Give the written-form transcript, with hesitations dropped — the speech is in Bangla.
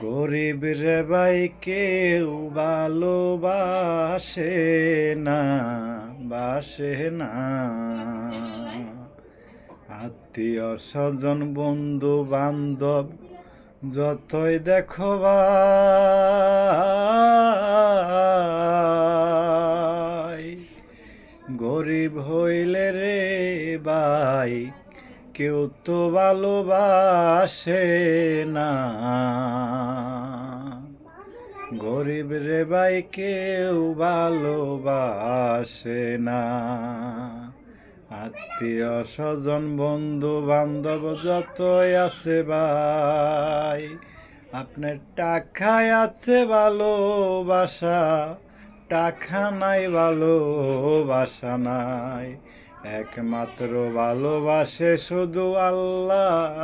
গরিব রে ভাই কেউ ভালোবাসে না, বাসে না। আত্মীয় স্বজন বন্ধু বান্ধব যতই দেখো ভাই, গরিব হইলে রে ভাই কেউ তো ভালোবাসে না। গরিব রে ভাই কেউ ভালোবাসে না। আত্মীয় স্বজন বন্ধু বান্ধব যতই আছে ভাই, আপনার টাকায় আছে ভালোবাসা, টাকা নাই ভালোবাসা নাই। একমাত্র ভালোবাসে শুধু আল্লাহ।